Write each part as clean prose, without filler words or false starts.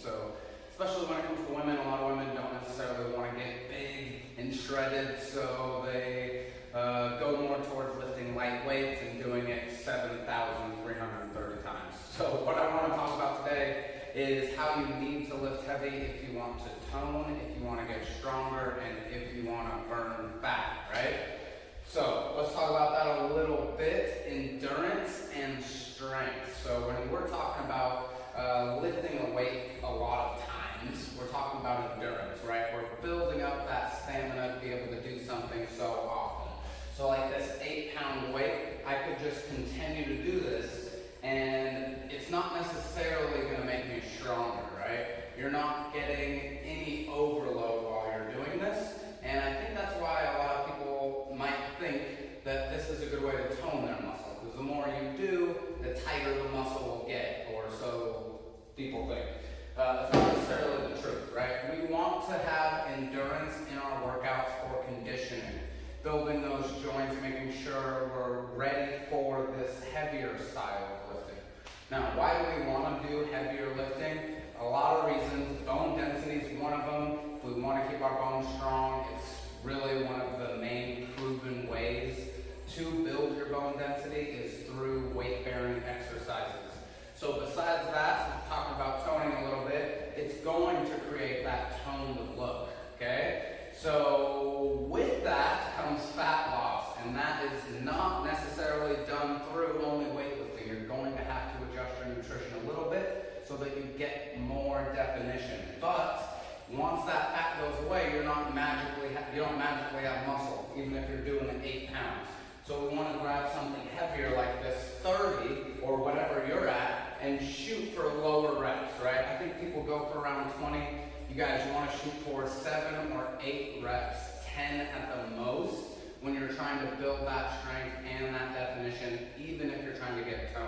So especially when it comes to women, a lot of women don't necessarily want to get big and shredded, so they go more towards lifting light weights and doing it 7,330 times. So what I want to talk about today is how you need to lift heavy if you want to tone, if you want to get stronger, and if you want to burn fat, right? So let's talk about that a little bit, endurance and strength. So when we're talking about lifting a weight a lot of times, we're talking about endurance, right? We're building up that stamina to be able to do something so often. So like this 8-pound weight, I could just continue to do this, and it's not necessarily going to make me stronger, right? You're not getting any overload while you're doing this, and I think that's why a lot of people might think that this is a good way to tone their muscle, because the more you do, the tighter the muscle will get, or so people think. It's not necessarily the truth, right? We want to have endurance in our workouts for conditioning, building those joints, making sure we're ready for this heavier style of lifting. Now, why do we want to do heavier lifting? A lot of reasons. Bone density is one of them. If we want to keep our bones strong, it's really one of the main proven ways to build your bone density is through weight-bearing exercises. So besides that, we're talking about toning a little bit, it's going to create that toned look, okay? So with that comes fat loss, and that is not necessarily done through only weightlifting. You're going to have to adjust your nutrition a little bit so that you get more definition. But once that fat goes away, you don't magically have muscle, even if you're doing the 8 pounds. So we want to grab something heavier like this 30 or whatever you're at and shoot for lower reps, right? I think people go for around 20. You guys want to shoot for 7 or 8 reps, 10 at the most, when you're trying to build that strength and that definition, even if you're trying to get tone.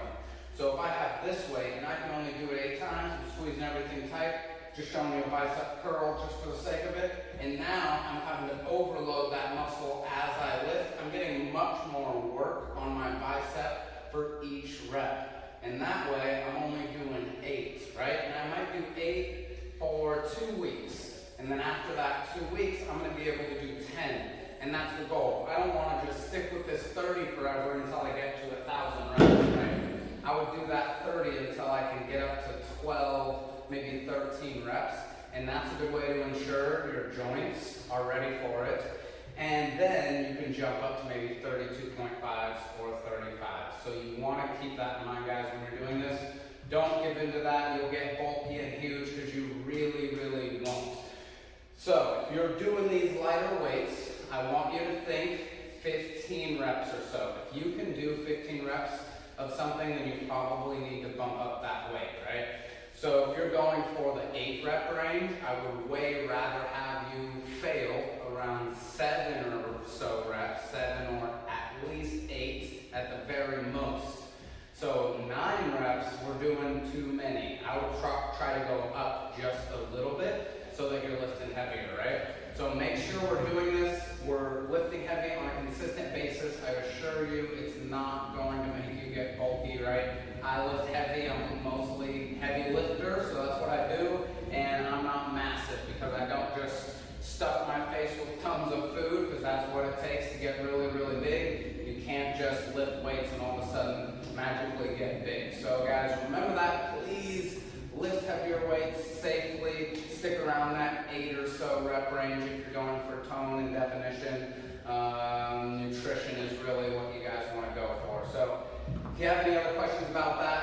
So if I have this weight and I can only do it 8 times, I'm squeezing everything tight, just showing you a bicep curl just for the sake of it, and now I'm having to overload that muscle as I lift. I'm getting much more work on my bicep for each rep. And that way, I'm only doing 8, right? And I might do 8 for 2 weeks. And then after that 2 weeks, I'm going to be able to do 10. And that's the goal. I don't want to just stick with this 30 forever until I get to 1,000 reps, right? I would do that 30 until I can get up to 12, maybe 13 reps. And that's a good way to ensure your joints are ready for it. And then you can jump up to maybe 32.5s or 35s. So you want to keep that in mind, guys, when you're doing this. Don't give into that. You'll get bulky and huge because you really, really won't. So if you're doing these lighter weights, I want you to think 15 reps or so. If you can do 15 reps of something, then you probably need to bump up that weight, right? So if you're going for the 8 rep range, I would way rather have you fail around 7 or so reps, 7 or at least 8 at the very most. So 9 reps, we're doing too many. I would try to go up just a little bit so that you're lifting heavier, right? So make sure we're doing this. We're lifting heavy on a consistent basis. I assure you it's not going to make you get bulky, right? I lift heavy. I'm mostly heavy lifter, so that's what I do. And I'm not massive because I don't just stuff my face with tons of food, because that's what it takes to get really, really big. You can't just lift weights and all of a sudden magically get big. So guys, remember that. Please lift heavier weights safely. Stick around that 8 or so rep range if you're going for tone and definition. Nutrition is really what you guys want to go for. So if you have any other questions about that,